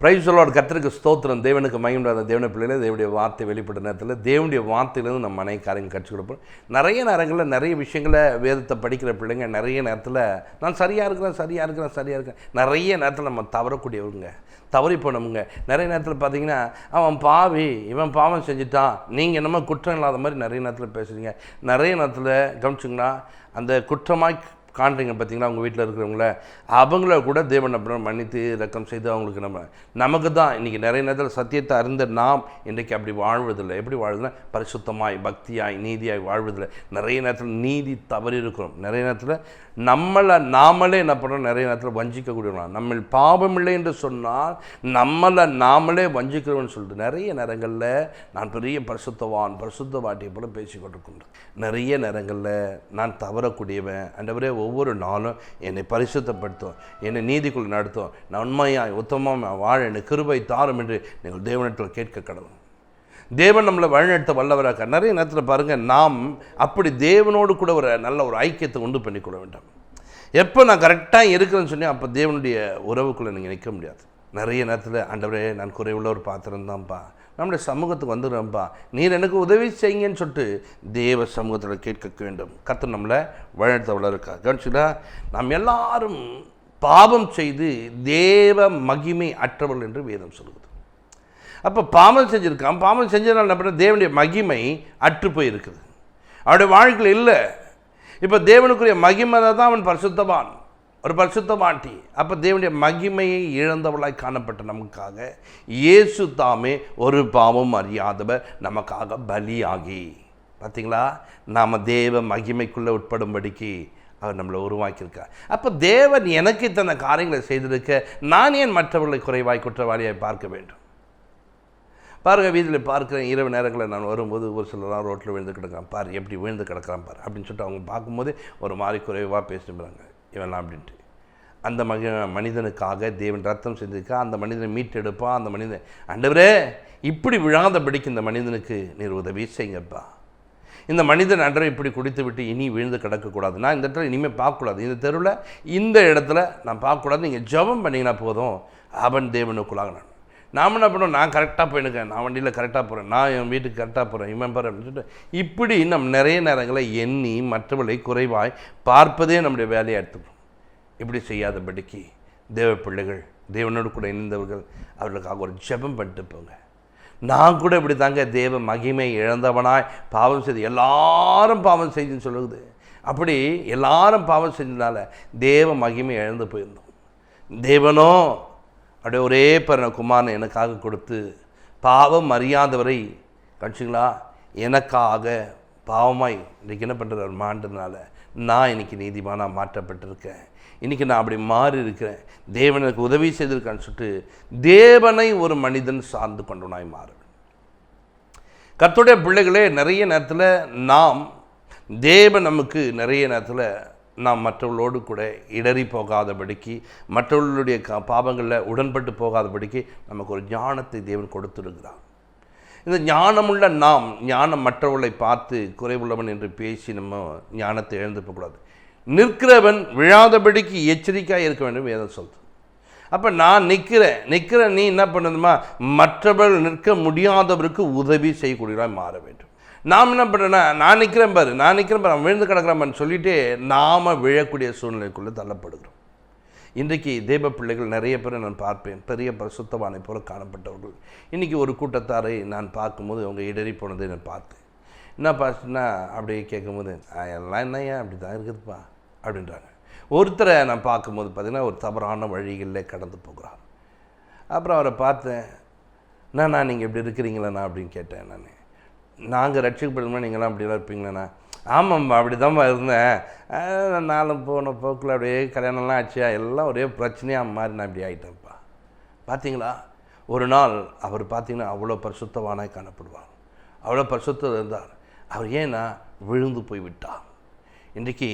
Praise the Lord. கர்த்தருக்கு ஸ்தோத்திரம். தேவனுக்கு மகிமையுண்டாத தேவனுடைய பிள்ளைகளே, தேவனுடைய வார்த்தை வெளிப்பட்ட நேரத்தில் தேவனுடைய வார்த்தையிலேருந்து நம்ம அனைத்து காரியங்கள் கற்றுக் கொடுப்போம். நிறைய நேரங்களில் நிறைய விஷயங்களை வேதத்தை படிக்கிற பிள்ளைங்க நிறைய நேரத்தில் நான் சரியாக இருக்கிறேன் நிறைய நேரத்தில் நம்ம தவறக்கூடியவங்க, தவறி போனவங்க. நிறைய நேரத்தில் பார்த்தீங்கன்னா அவன் பாவி, இவன் பாவம் செஞ்சுட்டான், நீங்கள் என்னமோ குற்றம் இல்லாத மாதிரி நிறைய நேரத்தில் பேசுகிறீங்க. நிறைய நேரத்தில் கவனிச்சிங்கன்னா அந்த குற்றமாய் காண்றீங்க பார்த்தீங்களா, அவங்க வீட்டில் இருக்கிறவங்கள அவங்கள கூட தேவன் அப்புறம் மன்னித்து இரக்கம் செய்து அவங்களுக்கு நமக்கு தான் இன்றைக்கி நிறைய நேரத்தில் சத்தியத்தை அறிந்த நாம் இன்றைக்கி அப்படி வாழ்வதில்லை. எப்படி வாழ்வதில்லை? பரிசுத்தமாய் பக்தியாய் நீதியாய் வாழ்வதில்லை. நிறைய நேரத்தில் நீதி தவறி இருக்கிறோம். நிறைய நேரத்தில் நாமளே என்ன பண்ணுறோம்? நிறைய நேரத்தில் வஞ்சிக்கக்கூடியவங்க. நம்ம பாவம் இல்லை என்று சொன்னால் நாமளே வஞ்சிக்கிறோம்னு சொல்லிட்டு நிறைய நேரங்களில் நான் பெரிய பரிசுத்தவாட்டியை போல பேசிக்கொண்டிருக்கின்றேன். நிறைய நேரங்களில் நான் தவறக்கூடியவன். ஆண்டவரே, ஒவ்வொரு நாளும் என்னை பரிசுத்தப்படுத்தும், என்னை நீதிக்குள் நடத்தும், நான் உண்மையாய் உத்தமமாக வாழ என்னை கிருபை தாரும் என்று நீங்கள் தேவனிடத்தில் கேட்க கடவுள். தேவன் நம்மளை வழிநடத்த வல்லவராக. நிறைய நேரத்தில் பாருங்கள், நாம் அப்படி தேவனோடு கூட ஒரு நல்ல ஒரு ஐக்கியத்தை உண்டு பண்ணிக்கொள்ள வேண்டாம். எப்போ நான் கரெக்டாக இருக்கிறேன்னு சொன்னேன், அப்போ தேவனுடைய உறவுக்குள்ளே நீங்கள் நிற்க முடியாது. நிறைய நேரத்தில் ஆண்டவரே, நான் குறைவுள்ள ஒரு பாத்திரம் தான்ப்பா, நம்முடைய சமூகத்துக்கு வந்துடுறேன்ப்பா, நீர் எனக்கு உதவி செய்யுங்கன்னு சொல்லிட்டு தேவ சமூகத்தில் கேட்க வேண்டும். கர்த்தர் நம்மளை வழிநடத்த வல்லவராக. கவனிச்சுட்டா, நாம் எல்லாரும் பாவம் செய்து தேவ மகிமை அற்றவர்கள் என்று வேதம் சொல்லுது. அப்போ பாவம் செஞ்சுருக்கான், பாவம் செஞ்சதுனால என்ன பண்ண? தேவனுடைய மகிமை அற்று போயிருக்குது, அவருடைய வாழ்க்கையில் இல்லை. இப்போ தேவனுக்குரிய மகிமை தான் அவன் பரிசுத்தவான், ஒரு பரிசுத்தவாட்டி. அப்போ தேவனுடைய மகிமையை இழந்தவளாய் காணப்பட்ட நமக்காக இயேசு தாமே ஒரு பாவம் அறியாதவர் நமக்காக பலியாகி, பார்த்தீங்களா, நாம் தேவ மகிமைக்குள்ளே உட்படும்படிக்கு அவர் நம்மளை உருவாக்கியிருக்கார். அப்போ தேவன் எனக்கு இத்தனை காரியங்களை செய்திருக்க நான் ஏன் மற்றவர்களை குறைவாய் குற்றவாளியாய் பார்க்க வேண்டும்? பாருங்கள், வீதியில் பார்க்குறேன், இரவு நேரங்களில் நான் வரும்போது ஒரு சிலராக ரோட்டில் விழுந்து கிடக்கிறான், பாரு எப்படி விழுந்து கிடக்கிறான் பாரு அப்படின்னு சொல்லிட்டு அவங்க பார்க்கும்போது ஒரு மாதிரி குறைவாக பேசிட்டுறாங்க இவன்லாம் அப்படின்ட்டு. அந்த மனிதனுக்காக தேவன் ரத்தம் செஞ்சிருக்கா, அந்த மனிதனை மீட்டெடுப்பா. அந்த மனிதன், ஆண்டவரே, இப்படி விழாதபடிக்கு இந்த மனிதனுக்கு நீர் உதவி செய்யுங்கப்பா. இந்த மனிதன் அன்றரை இப்படி குடித்து விட்டு இனி விழுந்து கிடக்கக்கூடாது, நான் இந்த இடத்துல இனிமேல் பார்க்கக்கூடாது, இந்த தெருவில் இந்த இடத்துல நான் பார்க்கக்கூடாது, நீங்கள் ஜெபம் பண்ணிங்கன்னா போதும், அவன் தேவனுக்குள்ளாக. நாம் என்ன பண்ணுவோம்? நான் கரெக்டாக போயினுக்கேன், நான் வண்டியில் கரெக்டாக போகிறேன், நான் என் வீட்டுக்கு கரெக்டாக போகிறேன், இவன் பாரு அப்படின்னு சொல்லிட்டு இப்படி நம்ம நிறைய நேரங்களை எண்ணி மற்றவர்களை குறைவாய் பார்ப்பதே நம்முடைய வேலையை எடுத்துப்போம். இப்படி செய்யாதபடிக்கு தேவ பிள்ளைகள், தேவனோடு கூட இணைந்தவர்கள், அவர்களுக்காக ஒரு ஜெபம் பண்ணிட்டு போங்க. நான் கூட இப்படி தாங்க தேவ மகிமை இழந்தவனாய் பாவம் செய்து, எல்லாரும் பாவம் செய்துன்னு சொல்லுது. அப்படி எல்லாரும் பாவம் செஞ்சதுனால தேவ மகிமை இழந்து போயிருந்தோம். தேவனோ அப்படியே ஒரே குமாரனை எனக்காக கொடுத்து பாவம் அறியாதவரை கட்சிங்களா எனக்காக பாவமாய் இன்றைக்கி என்ன பண்ணுறார்? மாண்டதுனால நான் இன்றைக்கி நீதிமானாக மாற்றப்பட்டிருக்கேன். இன்றைக்கி நான் அப்படி மாறி இருக்கிறேன், தேவன் எனக்கு உதவி செய்திருக்கான்னு சொல்லிட்டு தேவனை ஒரு மனிதன் சார்ந்து கொண்டவனாய் மாறுவேன். கர்த்தருடைய பிள்ளைகளே, நிறைய நேரத்தில் நாம் தேவன் நமக்கு நிறைய நேரத்தில் நாம் மற்றவர்களோடு கூட இடறி போகாதபடிக்கு, மற்றவர்களுடைய பாவங்களில் உடன்பட்டு போகாதபடிக்கு நமக்கு ஒரு ஞானத்தை தேவன் கொடுத்துருக்கிறார். இந்த ஞானமுள்ள நாம் ஞானம் மற்றவர்களை பார்த்து குறைவுள்ளவன் என்று பேசி நம்ம ஞானத்தை இழந்து போகக்கூடாது. நிற்கிறவன் விழாதபடிக்கு எச்சரிக்கையாக இருக்க வேண்டும் வேதம் சொல்லுது. அப்போ நான் நிற்கிறேன், நீ என்ன பண்ணணுமா? மற்றவர்கள் நிற்க முடியாதவருக்கு உதவி செய்யக்கூடியவராக மாற வேண்டும். நாம் என்ன பண்ணுறோன்னா, நான் நிற்கிறேன் பாரு அவன் விழுந்து கிடக்கிறான்னு சொல்லிவிட்டு நாம் விழக்கூடிய சூழ்நிலைக்குள்ளே தள்ளப்படுகிறோம். இன்றைக்கு தேவ பிள்ளைகள் நிறைய பேரை நான் பார்ப்பேன், பெரிய பரிசுத்தவானை போல காணப்பட்டவர்கள். இன்றைக்கி ஒரு கூட்டத்தாரை நான் பார்க்கும்போது அவங்க இடறி போனதை நான் பார்த்தேன். என்ன பார்த்துன்னா அப்படியே கேட்கும்போது, எல்லாம் என்னையா அப்படி தான் இருக்குதுப்பா அப்படின்றாங்க. ஒருத்தரை நான் பார்க்கும்போது பார்த்திங்கன்னா ஒரு தவறான வழிகளில் கடந்து போகிறார். அப்புறம் அவரை பார்த்தேன், நான் நீங்கள் இப்படி இருக்கிறீங்களா அப்படின்னு கேட்டேன். நாங்கள் ரட்சிக்கப்படுமா, நீங்களாம் அப்படிலாம் இருப்பீங்களேண்ணா? ஆமாம்மா, அப்படி தான்ப்பா இருந்தேன், நாளும் போன போக்கில் அப்படியே கல்யாணம்லாம் ஆச்சு, எல்லாம் ஒரே பிரச்சனையாக மாறி நான் இப்படி ஆகிட்டேன்ப்பா. பார்த்தீங்களா, ஒரு நாள் அவர் பார்த்தீங்கன்னா அவ்வளோ பரிசுத்தவானாய் காணப்படுவார், அவ்வளோ பரிசுத்தம் இருந்தார். அவர் ஏன்னா விழுந்து போய் விட்டார். இன்றைக்கி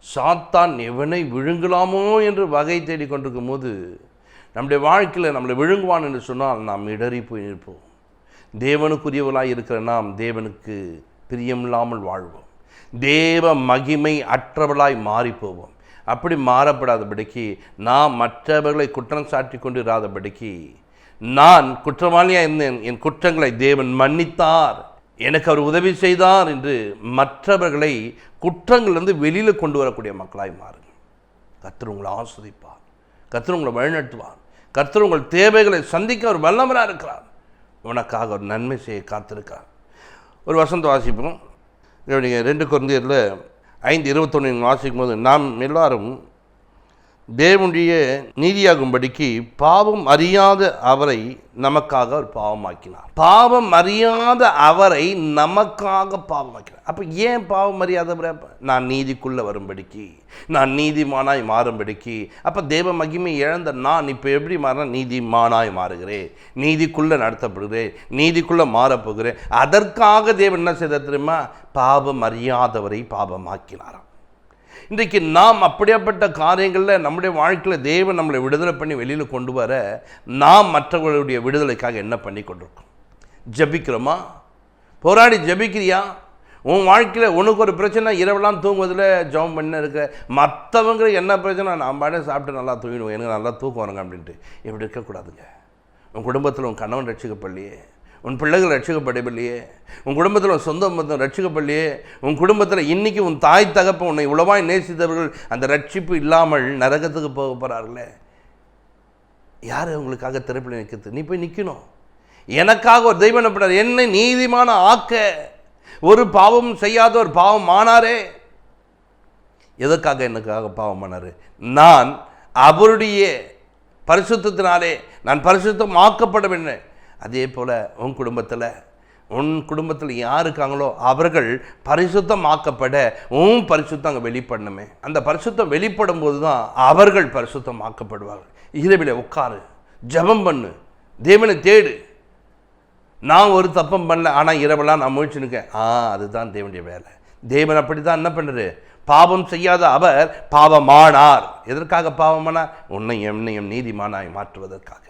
சாத்தான் எவனை விழுங்கலாமோ என்று வகை தேடி கொண்டிருக்கும் போது நம்முடைய வாழ்க்கையில் நம்மளை விழுங்குவான் என்று சொன்னால் நாம் இடறி போய் நிற்போம். தேவனுக்குரியவர்களாக இருக்கிற நாம் தேவனுக்கு பிரியமில்லாமல் வாழ்வோம், தேவ மகிமை அற்றவர்களாய் மாறிப்போவோம். அப்படி மாறப்படாதபடிக்கு நாம் மற்றவர்களை குற்றம் சாட்டி கொண்டு இராதபடிக்கு நான் குற்றவாளியாக இருந்தேன், என் குற்றங்களை தேவன் மன்னித்தார், எனக்கு அவர் உதவி செய்தார் என்று மற்றவர்களை குற்றங்களிலிருந்து வெளியில் கொண்டு வரக்கூடிய மக்களாய் மாறுங்கள். கர்த்தர் உங்களை ஆஸ்வதிப்பார், கர்த்தர் உங்களை வழிநடத்துவார், கர்த்தர் உங்கள் தேவைகளை சந்திக்க அவர் வல்லவராக இருக்கிறார், உனக்காக ஒரு நன்மை செய்ய காத்திருக்கிறார். ஒரு வசனத்தை வாசிப்போம். நீங்கள் 2 கொரிந்தியரில் 5:21 வாசிக்கும் போது, நாம் எல்லாரும் தேவனுடைய நீதியாகும்படிக்கு பாவம் அறியாத அவரை நமக்காக அவர் பாவமாக்கினார். பாவம் அறியாத அவரை நமக்காக பாவமாக்கினார். அப்போ ஏன் பாவம் அறியாதவரை? நான் நீதிக்குள்ளே வரும்படிக்கு, நான் நீதிமானாய் மாறும்படிக்கு. அப்போ தேவ மகிமை இழந்த நான் இப்போ எப்படி மாறினா நீதிமானாய் மாறுகிறேன், நீதிக்குள்ளே நடத்தப்படுகிறேன், நீதிக்குள்ளே மாறப்போகிறேன். அதற்காக தேவன் என்ன செய்தார் தெரியுமா? பாவம் அறியாதவரை பாவமாக்கினாராம். இன்றைக்கு நாம் அப்படியாப்பட்ட காரியங்களில் நம்முடைய வாழ்க்கையில் தேவன் நம்மளை விடுதலை பண்ணி வெளியில் கொண்டு வர நாம் மற்றவர்களுடைய விடுதலைக்காக என்ன பண்ணி கொண்டிருக்கோம்? ஜபிக்கிறோமா? போராடி ஜபிக்கிறியா? உன் வாழ்க்கையில் உனக்கு ஒரு பிரச்சனை, இரவெல்லாம் தூங்குவதில் ஜபம் பண்ண இருக்க, மற்றவங்களுக்கு என்ன பிரச்சனை, நான் பாட சாப்பிட்டு நல்லா தூங்கிடுவோம், எனக்கு நல்லா தூக்கம் வருங்க அப்படின்ட்டு இப்படி இருக்கக்கூடாதுங்க. உன் குடும்பத்தில் உன் கணவன் ரட்சிக்கப்படலையே, உன் பிள்ளைகள் ரட்சிக்கப்படவில்லையே, உன் குடும்பத்தில் உன் சொந்த பந்தம் ரட்சிக்கப்படலையே, உன் குடும்பத்தில் இன்றைக்கி உன் தாய் தகப்பன் உன்னை உளவாய் நேசித்தவர்கள் அந்த ரட்சிப்பு இல்லாமல் நரகத்துக்கு போக போகிறார்களே, யார் உங்களுக்காக திறப்பில் நிற்கிறது? நீ போய் நிற்கணும். எனக்காக ஒரு தெய்வம் என்னப்படார், என்னை நீதிமான ஆக்க ஒரு பாவம் செய்யாத ஒரு பாவம் ஆனாரே. எதற்காக எனக்காக பாவம் ஆனார்? நான் அவருடைய பரிசுத்தத்தினாலே நான் பரிசுத்தம் ஆக்கப்பட வேண்டும். அதே போல் உன் குடும்பத்தில் யார் இருக்காங்களோ அவர்கள் பரிசுத்தம் ஆக்கப்பட உன் பரிசுத்தம் அங்கே வெளிப்படணுமே. அந்த பரிசுத்தம் வெளிப்படும் போது தான் அவர்கள் பரிசுத்தம் ஆக்கப்படுவார்கள். இரவில் உட்காரு, ஜபம் பண்ணு, தேவனை தேடு. நான் ஒரு தப்பம் பண்ணல, ஆனால் இரவெல்லாம் நான் முழிச்சு நிற்கேன். அதுதான் தேவனுடைய வேலை. தேவன் அப்படி தான் என்ன பண்ணுறது? பாவம் செய்யாத அவர் பாவமானார். எதற்காக பாவமானார்? உன்னையும் நீதிமானாய் மாற்றுவதற்காக,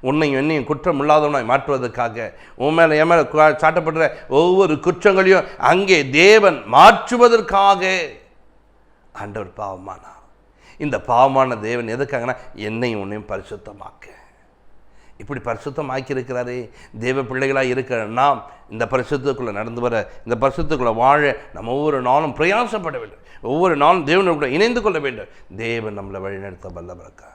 உன்னையும் என்னையும் குற்றம் இல்லாதவனாய் மாற்றுவதற்காக. உன் மேலே என் மேலே சாட்டப்படுற ஒவ்வொரு குற்றங்களையும் அங்கே தேவன் மாற்றுவதற்காக ஆண்டவர் பாவமானார். இந்த பாவமான தேவன் எதுக்காகனா என்னையும் உன்னையும் பரிசுத்தமாக்க. இப்படி பரிசுத்தமாக்கியிருக்கிறாரே. தேவ பிள்ளைகளாக இருக்கிற நாம் இந்த பரிசுத்தத்துக்குள்ளே நடந்து வர, இந்த பரிசுத்தத்துக்குள்ளே வாழ நம்ம ஒவ்வொரு நாளும் பிரயாசப்பட வேண்டும். ஒவ்வொரு நாளும் தேவனோட இணைந்து கொள்ள வேண்டும். தேவன் நம்மளை வழிநடத்த வல்லவரக்கா,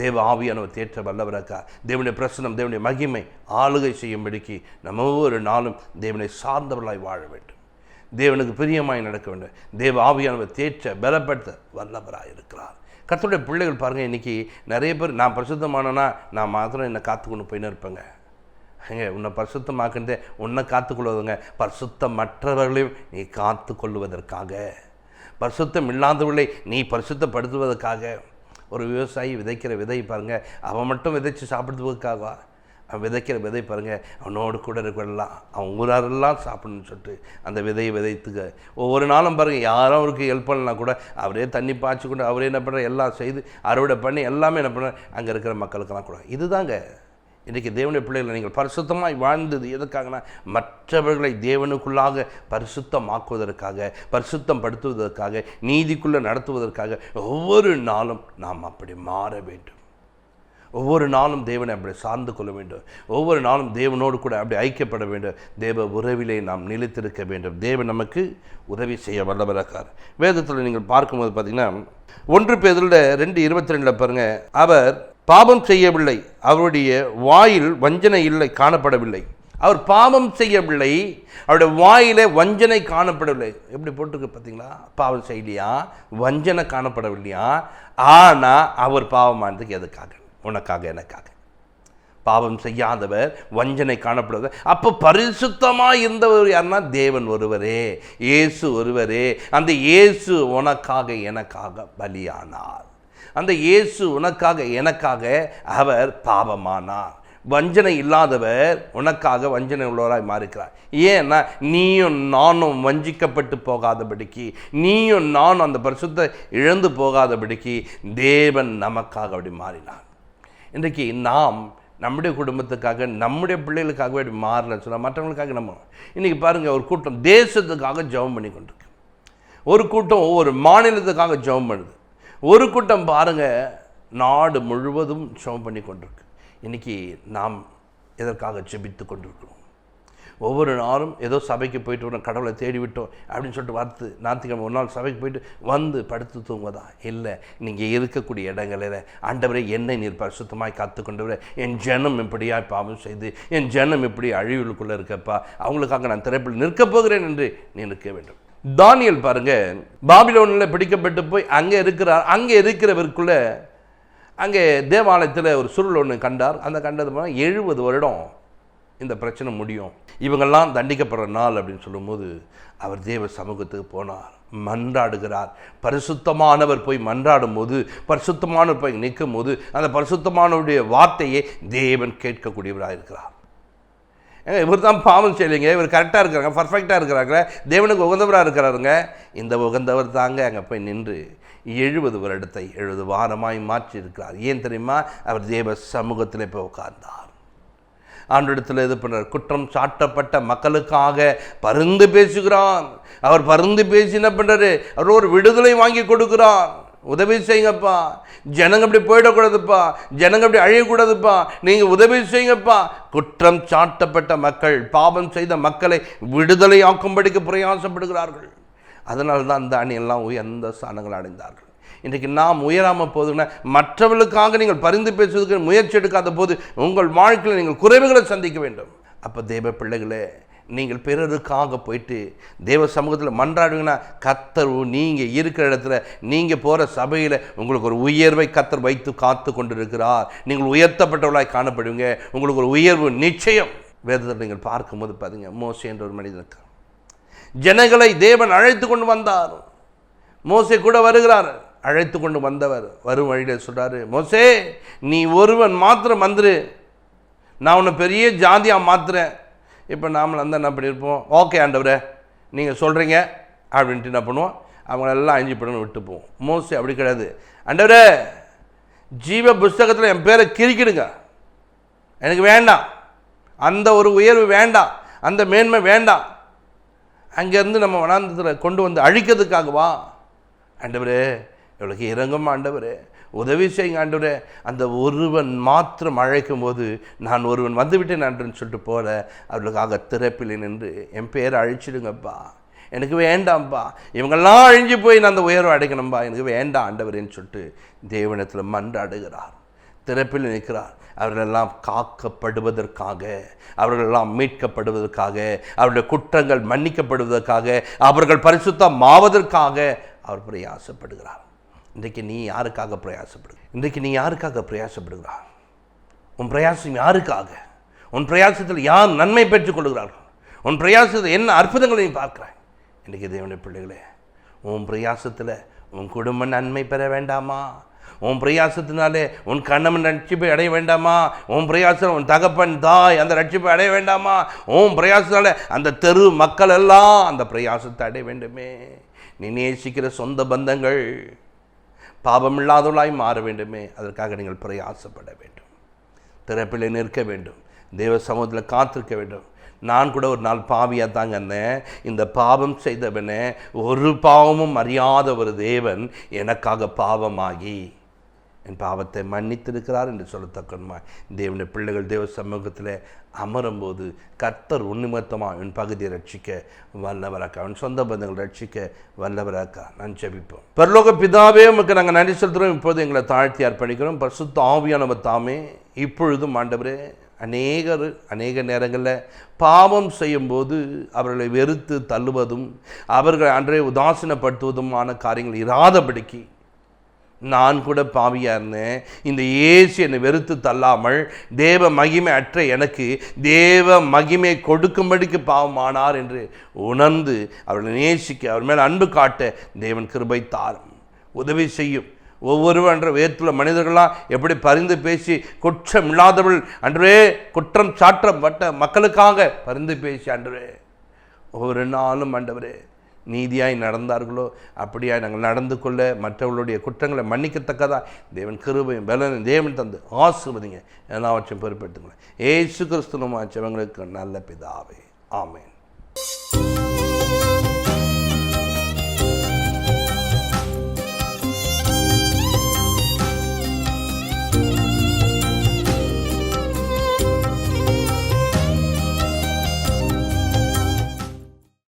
தேவ ஆவியானவர் தேற்ற வல்லவரக்கா, தேவனுடைய பிரசனம், தேவனுடைய மகிமை ஆளுகை செய்யும்படிக்கு நம்ம ஒவ்வொரு நாளும் தேவனை சார்ந்தவர்களாய் வாழ வேண்டும். தேவனுக்கு பிரியமாய் நடக்க வேண்டும். தேவ ஆவியானவர் தேற்ற பலப்படுத்த வல்லவராக இருக்கிறார். கர்த்தருடைய பிள்ளைகள் பாருங்கள், இன்றைக்கி நிறைய பேர் நான் பரிசுத்தமானனா நான் மாத்திரம் என்னை காத்துக்கொண்டு போயின்னு இருப்பேங்க. உன்னை பரிசுத்தமாக்குறதே உன்னை காத்துக்கொள்வதுங்க, பரிசுத்தம் மற்றவர்களையும் நீ காத்து கொள்வதற்காக, பரிசுத்தம் இல்லாதவர்களை நீ பரிசுத்தப்படுத்துவதற்காக. ஒரு விவசாயி விதைக்கிற விதை பாருங்கள், அவன் மட்டும் விதைச்சி சாப்பிடுவதற்காகவா? அவன் விதைக்கிற விதை பாருங்கள், அவனோடு கூட இருக்கிறெல்லாம் அவன் ஊராரெல்லாம் சாப்பிடணும்னு சொல்லிட்டு அந்த விதையை விதைத்துக்க. ஒவ்வொரு நாளும் பாருங்கள், யாரும் அவருக்கு ஹெல்ப் பண்ணலாம் கூட அவரே தண்ணி பாய்ச்சி கொண்டு அவரே என்ன பண்ணுற எல்லாம் செய்து அறுவடை பண்ணி எல்லாமே என்ன பண்ணுற அங்கே இருக்கிற மக்களுக்கெல்லாம் கூட. இதுதாங்க இன்றைக்கி தேவனுடைய பிள்ளைகளை நீங்கள் பரிசுத்தமாய் வாழ்ந்தது எதுக்காகனா மற்றவர்களை தேவனுக்குள்ளாக பரிசுத்தமாக்குவதற்காக, பரிசுத்தம் படுத்துவதற்காக, நீதிக்குள்ளே நடத்துவதற்காக. ஒவ்வொரு நாளும் நாம் அப்படி மாற வேண்டும். ஒவ்வொரு நாளும் தேவனை அப்படி சார்ந்து கொள்ள வேண்டும். ஒவ்வொரு நாளும் தேவனோடு கூட அப்படி ஐக்கியப்பட வேண்டும். தேவ உறவிலே நாம் நிலைத்திருக்க வேண்டும். தேவன் நமக்கு உதவி செய்ய வல்லவராக்கார். வேதத்தில் நீங்கள் பார்க்கும்போது பார்த்தீங்கன்னா 1 பேதுருல 2:22 பாருங்கள், அவர் பாவம் செய்யவில்லை, அவருடைய வாயில் வஞ்சனை இல்லை காணப்படவில்லை. அவர் பாவம் செய்யவில்லை, அவருடைய வாயிலே வஞ்சனை காணப்படவில்லை. எப்படி போட்டிருக்கு பார்த்தீங்களா? பாவம் செய்யலையா, வஞ்சனை காணப்படவில்லையா, ஆனால் அவர் பாவமானதுக்கு எதுக்காக? உனக்காக, எனக்காக. பாவம் செய்யாதவர், வஞ்சனை காணப்படுவர். அப்போ பரிசுத்தமாக இருந்தவர் யாருன்னா தேவன் ஒருவரே, இயேசு ஒருவரே. அந்த இயேசு உனக்காக எனக்காக பலியானார். அந்த இயேசு உனக்காக எனக்காக அவர் பாவமானார். வஞ்சனை இல்லாதவர் உனக்காக வஞ்சனை உள்ளவராய் மாறுகிறார். ஏன்னா நீயும் நானும் வஞ்சிக்கப்பட்டு போகாதபடிக்கு, நீயும் நானும் அந்த பரிசுத்த இழந்து போகாதபடிக்கு தேவன் நமக்காக அப்படி மாறினார். இன்றைக்கு நாம் நம்முடைய குடும்பத்துக்காக, நம்முடைய பிள்ளைகளுக்காகவே அப்படி மாறலன்னு சொன்னால் மற்றவங்களுக்காக நம்ம இன்றைக்கி பாருங்கள், ஒரு கூட்டம் தேசத்துக்காக ஜெபம் பண்ணி கொண்டிருக்கு, ஒரு கூட்டம் ஒவ்வொரு மாநிலத்துக்காக ஜெபம் பண்ணுது, ஒரு கூட்டம் பாருங்கள் நாடு முழுவதும் ஜெபம் பண்ணி கொண்டிருக்கு. இன்றைக்கி நாம் எதற்காக ஜெபித்து கொண்டிருக்கிறோம்? ஒவ்வொரு நாளும் ஏதோ சபைக்கு போயிட்டு வரோம், கடவுளை தேடி விட்டோம் அப்படின்னு சொல்லிட்டு ஞாயிற்றுக்கிழமை ஒரு நாள் சபைக்கு போயிட்டு வந்து படுத்து தூங்குவதா? இல்லை, நீங்கள் இருக்கக்கூடிய இடங்களில் ஆண்டவரே என்னை நீர் பரிசுத்தமாய் காத்துக்கொண்டவரே, என் ஜனம் இப்படியாய் பாவம் செய்து என் ஜனம் இப்படி அழிவுக்குள்ளே இருக்கப்பா, அவங்களுக்காக நான் திரைப்பில் நிற்கப் போகிறேன் என்று நீ நிற்க வேண்டும். தானியேல் பாருங்க, பாபிலோனில் பிடிக்கப்பட்டு போய் அங்கே இருக்கிறார். அங்கே இருக்கிறவருக்குள்ள அங்கே தேவாலயத்தில் ஒரு சுருள் ஒன்று கண்டார். அந்த கண்டது 70 வருடம் இந்த பிரச்சனை முடியும், இவங்கெல்லாம் தண்டிக்கப்படுற நாள் அப்படின்னு சொல்லும்போது அவர் தேவ சமூகத்துக்கு போனார், மன்றாடுகிறார். பரிசுத்தமானவர் போய் மன்றாடும் போது, பரிசுத்தமானவர் போய் நிற்கும் போது அந்த பரிசுத்தமானவருடைய வார்த்தையை தேவன் கேட்கக்கூடியவராக இருக்கிறார். இவர் தான் பாவம் செய்யலைங்க, இவர் கரெக்டாக இருக்கிறாங்க, பர்ஃபெக்டாக இருக்கிறாங்க, தேவனுக்கு உகந்தவராக இருக்கிறாருங்க. இந்த உகந்தவர் தாங்க அங்கே போய் நின்று 70 வருடத்தை 70 வாரமாய் மாற்றி இருக்கிறார். ஏன் தெரியுமா? அவர் தேவ சமூகத்தில் போய் உட்கார்ந்தார். ஆண்டவரிடத்தில் இது பண்ணுறார். குற்றம் சாட்டப்பட்ட மக்களுக்காக பரிந்து பேசுகிறான். அவர் பரிந்து பேசி என்ன பண்ணுறாரு? அவர் ஒரு விடுதலை வாங்கி கொடுக்குறார். உதவி செய்யுங்கப்பா, ஜனங்க அப்படி போயிடக்கூடாதுப்பா, ஜனங்க அப்படி அழியக்கூடாதுப்பா, நீங்கள் உதவி செய்யுங்கப்பா. குற்றம் சாட்டப்பட்ட மக்கள், பாவம் செய்த மக்களை விடுதலை ஆக்கும்படிக்கு பிரயாசப்படுகிறார்கள். அதனால தான் அந்த அணியெல்லாம் உயர்ந்த ஸ்தானங்கள் அடைந்தார்கள். இன்றைக்கு நாம் உயராமல் போதுன்னா, மற்றவர்களுக்காக நீங்கள் பரிந்து பேசுவதற்கு முயற்சி எடுக்காத போது உங்கள் வாழ்க்கையில் நீங்கள் குறைவுகளை சந்திக்க வேண்டும். அப்போ தேவ பிள்ளைகளே, நீங்கள் பிறருக்காக போயிட்டு தேவ சமூகத்தில் மன்றாடுங்கன்னா, கர்த்தர் நீங்கள் இருக்கிற இடத்துல, நீங்கள் போகிற சபையில் உங்களுக்கு ஒரு உயர்வை கர்த்தர் வைத்து காத்து கொண்டிருக்கிறார். நீங்கள் உயர்த்தப்பட்டவர்களாய் காணப்படுவீங்க. உங்களுக்கு ஒரு உயர்வு நிச்சயம். வேதத்தில் நீங்கள் பார்க்கும்போது பார்த்தீங்க, மோசே என்ற ஒரு மனிதனுக்கு ஜனங்களை தேவன் அழைத்து கொண்டு வந்தார். மோசே கூட வருகிறார். அழைத்து கொண்டு வந்தவர் வரும் வழியில் சொல்கிறாரு, மோசே நீ ஒருவன் மாத்திரம் வந்துரு, நான் உன்னை பெரிய ஜாதியாக மாற்றுறேன். இப்போ நாமளும் அந்த என்ன பண்ணியிருப்போம்? ஓகே ஆண்டவரே நீங்கள் சொல்கிறீங்க அப்படின்ட்டு என்ன பண்ணுவோம்? அவங்களெல்லாம் அழிஞ்சு பண்ணணும் விட்டு போவோம். மோசே அப்படி கிடையாது. ஆண்டவரே ஜீவ புஸ்தகத்தில் என் பேரை கிரிக்கிடுங்க, எனக்கு வேண்டாம், அந்த ஒரு உயர்வு வேண்டாம், அந்த மேன்மை வேண்டாம், அங்கேருந்து நம்ம வனாந்தத்தில் கொண்டு வந்து அழிக்கிறதுக்காகவா? ஆண்டவரே இவளுக்கு இறங்கும் ஆண்டவரே, உதவி செய்யுங்க ஆண்டவரே. அந்த ஒருவன் மாத்திரம் அழைக்கும் போது, நான் ஒருவன் வந்துவிட்டேன் ஆண்டுன்னு சொல்லிட்டு போல அவர்களுக்காக திறப்பில் நின்று என் பேரை அழிச்சிடுங்கப்பா, எனக்கு வேண்டாம்ப்பா, இவங்கெல்லாம் அழிஞ்சு போய் நான் அந்த உயர்வை அடைக்கணும்பா, எனக்கு வேண்டாம் ஆண்டவரேன்னு சொல்லிட்டு தேவனிடத்தில் மன்றாடுகிறார். திறப்பில் நிற்கிறார். அவர்களெல்லாம் காக்கப்படுவதற்காக, அவர்களெல்லாம் மீட்கப்படுவதற்காக, அவருடைய குற்றங்கள் மன்னிக்கப்படுவதற்காக, அவர்கள் பரிசுத்தமாவதற்காக அவர் பிரயாசப்படுகிறார். இன்றைக்கு நீ யாருக்காக பிரயாசப்படுகிறார்? உன் பிரயாசம் யாருக்காக? உன் பிரயாசத்தில் யார் நன்மை பெற்றுக் கொள்கிறார்கள்? உன் பிரயாசத்தில் என்ன அற்புதங்களை நீ பார்க்கிறாய்? இன்றைக்கு தேவனுடைய பிள்ளைகளே, உன் பிரயாசத்தில் உன் குடும்பம் நன்மை பெற வேண்டாமா? உன் பிரயாசத்தினாலே உன் கணவன் ரட்சிப்பை அடைய வேண்டாமா? உன் பிரயாசம் உன் தகப்பன் தாய் அந்த ரட்சிப்பை அடைய வேண்டாமா? உன் பிரயாசத்தினால அந்த தெரு மக்கள் எல்லாம் அந்த பிரயாசத்தை அடைய வேண்டுமே. நீ நேசிக்கிற சொந்த பந்தங்கள் பாவமில்லாதவர்களாய் மாற வேண்டுமே. அதற்காக நீங்கள் பிரயாசப்பட வேண்டும். திறப்பிலே நிற்க வேண்டும். தேவ சமூகத்தில் காத்திருக்க வேண்டும். நான் கூட ஒரு நாள் பாவியாக தாங்க இருந்தேன். இந்த பாவம் செய்தவனே, ஒரு பாவமும் அறியாத ஒரு தேவன் எனக்காக பாவமாகி என் பாவத்தை மன்னித்திருக்கிறார் என்று சொல்லத்தக்கணுமா? தேவனுடைய பிள்ளைகள் தேவ சமூகத்தில் அமரும்போது கர்த்தர் உன்னிமத்தமாக என் பகுதியை ரட்சிக்க வல்லவராக்கா, அவன் சொந்த பந்தங்கள் ரட்சிக்க வல்லவராக்கா. நான் ஜெபிப்போம். பரலோக பிதாவே, உமக்கு நாங்கள் நன்றி செலுத்துகிறோம். இப்போது எங்களை தாழ்த்தி அர்ப்பணிக்கிறோம். பரிசுத்த ஆவியானவர் தாமே இப்பொழுதும் ஆண்டவரே, அநேக நேரங்களில் பாவம் செய்யும்போது அவர்களை வெறுத்து தள்ளுவதும் அவர்கள் அன்றைய உதாசீனப்படுத்துவதுமான காரியங்கள் இராதபடிக்கு நான் கூட பாவியாக இருந்தேன். இந்த இயேசு என்னை வெறுத்து தள்ளாமல் தேவ மகிமை அற்ற எனக்கு தேவ மகிமை கொடுக்கும்படிக்கு பாவமானார் என்று உணர்ந்து அவர்களை நேசிக்க, அவர் மேல் அன்பு காட்ட தேவன் கிருபை தாரும், உதவி செய்யும். ஒவ்வொருவர் அன்ற வேற்றுள்ள மனிதர்களாக எப்படி பரிந்து பேசி குற்றம் இல்லாதவள் அன்றே குற்றம் சாற்றப்பட்ட மக்களுக்காக பரிந்து பேசி அன்றே ஒவ்வொரு நாளும் ஆண்டவரே நீதியாய் நடந்தார்களோ அப்படியாய் நாங்கள் நடந்து கொள்ள, மற்றவர்களுடைய குற்றங்களை மன்னிக்கத்தக்கதாக தேவன் கிருபையும் பலனும் தேவன் தந்து ஆசீர்வதிங்க. எல்லாவற்றையும் பொறுப்பெடுத்துங்களேன். இயேசு கிறிஸ்து நாமத்தில் ஜெபங்களுக்கு நல்ல பிதாவே, ஆமென்.